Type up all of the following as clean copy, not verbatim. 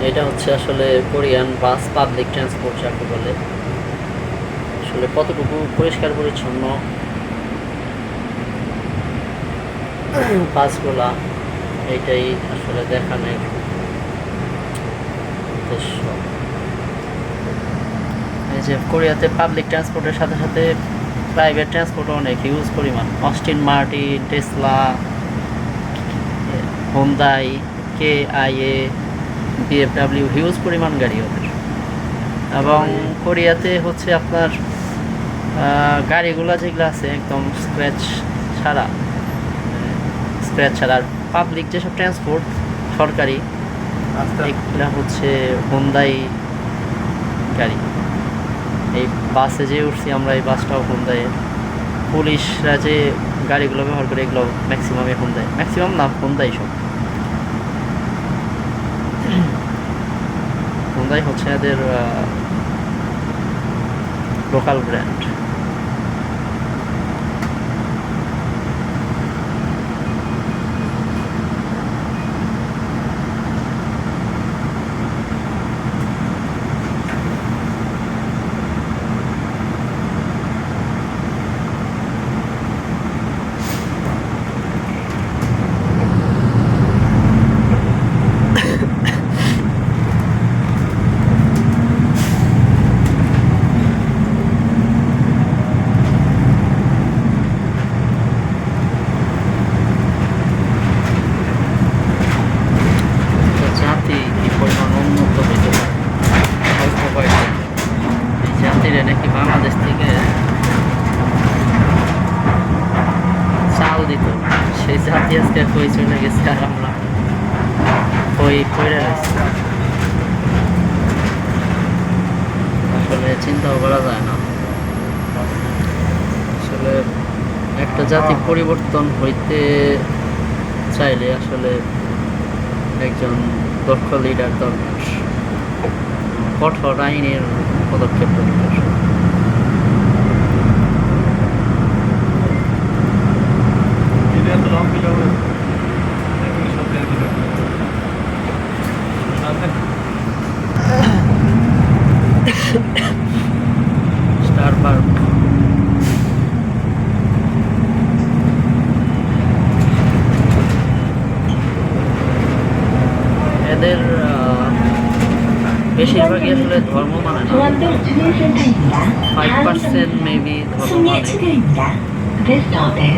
এটা হচ্ছে আসলে কোরিয়ান বাস পাবলিক ট্রান্সপোর্ট যাকে বলে। আসলে কতটুকু পরিষ্কার পরিচ্ছন্ন বাসগুলা, এইটাই আসলে দেখানোর উদ্দেশ্য। এই যে কোরিয়াতে পাবলিক ট্রান্সপোর্টের সাথে সাথে প্রাইভেট ট্রান্সপোর্টও অনেক হিউজ পরিমাণ। Aston Martin, Tesla, Hyundai, KIA, BMW, huge পরিমাণ গাড়ি ওদের। এবং কোরিয়াতে হচ্ছে আপনার গাড়িগুলো যেগুলো আছে একদম স্ক্র্যাচ ছাড়া আর পাবলিক যেসব ট্রান্সপোর্ট সরকারি, এগুলো হচ্ছে হোন্ডাই গাড়ি। এই বাসে যে উঠছি আমরা, এই বাসটাও হোন্ডাইয়ের। পুলিশরা যে গাড়িগুলো ব্যবহার করে এগুলো ম্যাক্সিমামই হোন্ডাই, ম্যাক্সিমাম না হোন্ডাই সব। হোন্ডাই হচ্ছে এদের লোকাল ব্র্যান্ড। জাতি কি পরিমাণ উন্নত হইতে পারে অল্প বয়সে। এই জাতিরে নাকি বাংলাদেশ থেকে চাল দিত, সেই জাতি আজকে কই চলে গেছে আর আমরা কই পড়ে রয়েছি। আসলে চিন্তাও করা যায় না। আসলে একটা জাতি পরিবর্তন হইতে চাইলে আসলে একজন দক্ষ লিডার দরকার, কঠোর আইনের পদক্ষেপ দরকার। স্টারবার্গ এদের বেশিরভাগই আসলে ধর্ম মানে না, 5% মেবি ধর্ম মানে, 10% হবে।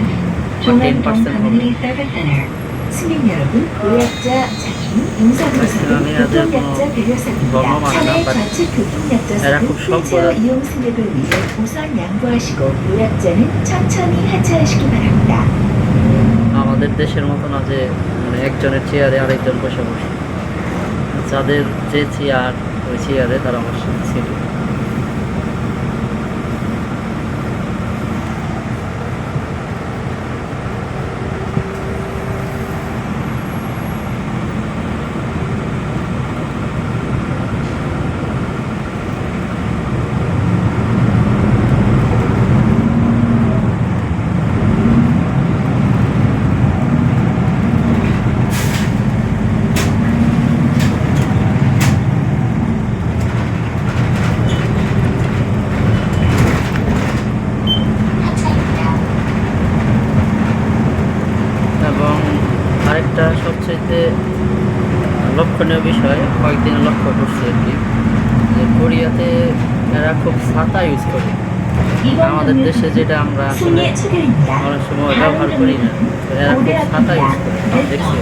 ম্যাক্সিমামই এদের কোনো ধর্ম মানে না, বাট এরা খুব সভ্য জাতি। আমাদের দেশের মতো না যে মানে একজনের চেয়ারে আরেকজন বসে বসে, যাদের যে চেয়ার ওই চেয়ারে তারা আমার সাথে ছিল। এবং আরেকটা সবচেয়ে লক্ষণীয় বিষয় কয়েকদিন লক্ষ্য করছি আর কি, যে কোরিয়াতে এরা খুব ছাতা ইউজ করে। আমাদের দেশে যেটা আমরা আসলে অনেক সময় ব্যবহার করি না, তো এরা খুব ছাতা ইউজ করে দেখছি।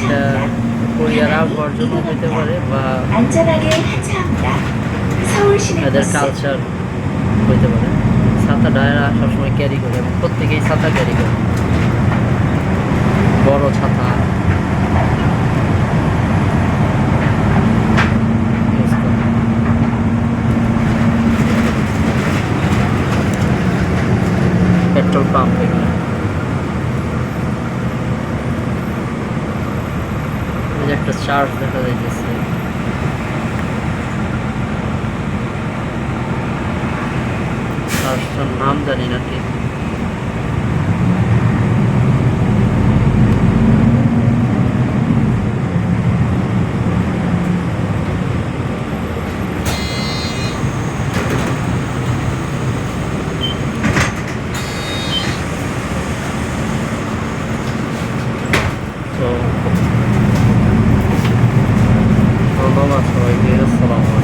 এটা কোরিয়ার আবহাওয়ার জন্য হতে পারে বা এদের কালচার হইতে পারে। ছাতাটা এরা সবসময় ক্যারি করে এবং প্রত্যেকেই ছাতা ক্যারি করে, বড় ছাতা use করে। পেট্রোল পাম্প এগুলো, এই যে একটা চার্জ দেখা যাইতেছে। চার্জটার নাম জানি না ঠিক। সবাইকে আসসালামু আলাইকুম।